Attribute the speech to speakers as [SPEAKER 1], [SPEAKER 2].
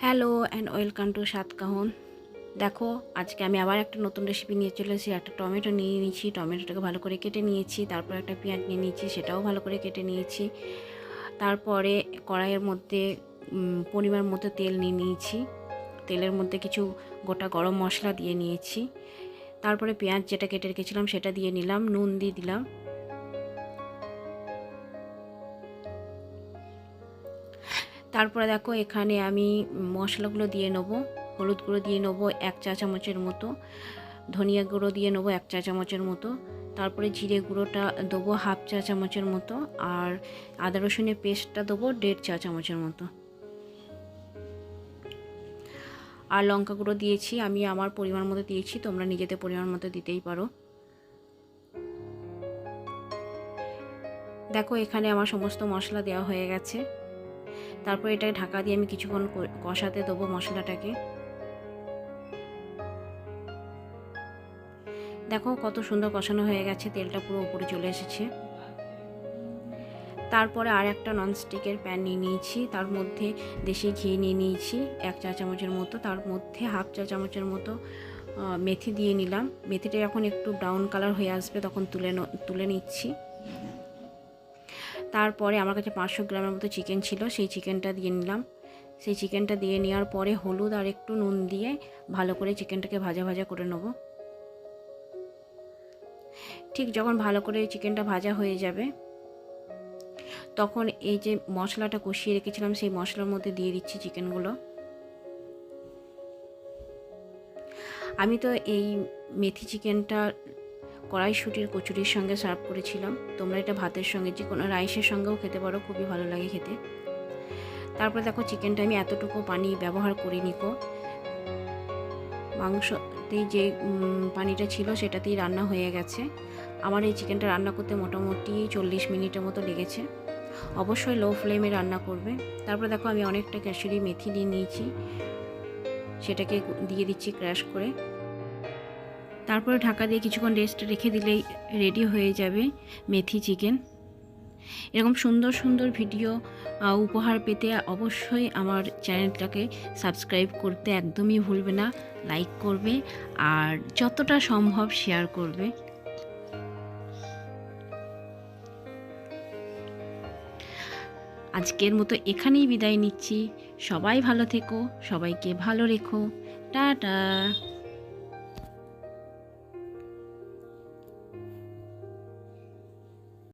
[SPEAKER 1] Hello and welcome to সাতকাহন। দেখো, আজকে আমি আবার একটা নতুন রেসিপি নিয়ে চলে এসেছি। একটা টমেটো নিয়ে নিয়েছি, টমেটোটাকে ভালো করে কেটে নিয়েছি। তারপর একটা পেঁয়াজ নিয়ে নিয়েছি, সেটাও ভালো করে কেটে নিয়েছি। তারপরে কড়াইয়ের মধ্যে পরিমাণ মতো তেল নিয়ে নিয়েছি। তেলের মধ্যে কিছু গোটা গরম মশলা দিয়ে নিয়েছি। তারপরে পেঁয়াজ যেটা কেটে রেখেছিলাম সেটা দিয়ে নিলাম, নুন দিয়ে দিলাম। তারপরে দেখো, এখানে আমি মশলাগুলো দিয়ে নেবো। হলুদ গুঁড়ো দিয়ে নেবো 1 চা চামচের মতো, ধনিয়া গুঁড়ো দিয়ে নেবো 1 চা চামচের মতো, তারপরে জিরে গুঁড়োটা দেবো 1/2 চা চামচের মতো, আর আদা রসুনের পেস্টটা দেবো 1.5 চা চামচের মতো। আর লঙ্কা গুঁড়ো দিয়েছি আমি আমার পরিমাণ মতো দিয়েছি, তোমরা নিজেদের পরিমাণ মতো দিতেই পারো। দেখো, এখানে আমার সমস্ত মশলা দেওয়া হয়ে গেছে। তারপর এটাকে ঢাকা দিয়ে আমি কিছুক্ষণ কষাতে দেবো মশলাটাকে। দেখো কত সুন্দর কষানো হয়ে গেছে, তেলটা পুরো উপরে চলে এসেছে। তারপরে আর একটা ননস্টিকের প্যান নিয়ে নিয়েছি, তার মধ্যে দেশি ঘি নিয়ে নিয়েছি 1 চা চামচের মতো, তার মধ্যে 1/2 চা চামচের মতো মেথি দিয়ে নিলাম। মেথিটা যখন একটু ব্রাউন কালার হয়ে আসবে তখন তুলে নিচ্ছি। তারপরে আমার কাছে 500 গ্রামের মতো চিকেন ছিল, সেই চিকেনটা দিয়ে নিলাম। সেই চিকেনটা দিয়ে নেওয়ার পরে হলুদ আর একটু নুন দিয়ে ভালো করে চিকেনটাকে ভাজা ভাজা করে নেব। ঠিক যখন ভালো করে চিকেনটা ভাজা হয়ে যাবে তখন এই যে মশলাটা কষিয়ে রেখেছিলাম সেই মশলার মধ্যে দিয়ে দিচ্ছি চিকেনগুলো। আমি তো এই মেথি চিকেনটা কড়াইশুঁটির কচুরির সঙ্গে সার্ভ করেছিলাম। তোমরা এটা ভাতের সঙ্গে, যে কোনো রাইসের সঙ্গেও খেতে পারো, খুবই ভালো লাগে খেতে। তারপরে দেখো, চিকেনটা আমি এতটুকু পানি ব্যবহার করিনি কো, মাংসতেই যে পানিটা ছিল সেটাতেই রান্না হয়ে গেছে। আমার এই চিকেনটা রান্না করতে মোটামুটি 40 মিনিটের মতো লেগেছে। অবশ্যই লো ফ্লেমে রান্না করবে। তারপরে দেখো, আমি অনেকটা কাসুরি মেথি নিয়ে নিয়েছি, সেটাকে দিয়ে দিচ্ছি ক্র্যাশ করে। তারপরে ঢাকা দিয়ে কিছুক্ষণ রেস্ট রেখে দিলেই রেডি হয়ে যাবে মেথি চিকেন। এরকম সুন্দর সুন্দর ভিডিও উপহার পেতে অবশ্যই আমার চ্যানেলটাকে সাবস্ক্রাইব করতে একদমই ভুলবে না। লাইক করবে আর যতটা সম্ভব শেয়ার করবে। আজকের মতো এখানেই বিদায় নিচ্ছি। সবাই ভালো থেকো, সবাইকে ভালো রেখো। টাটা।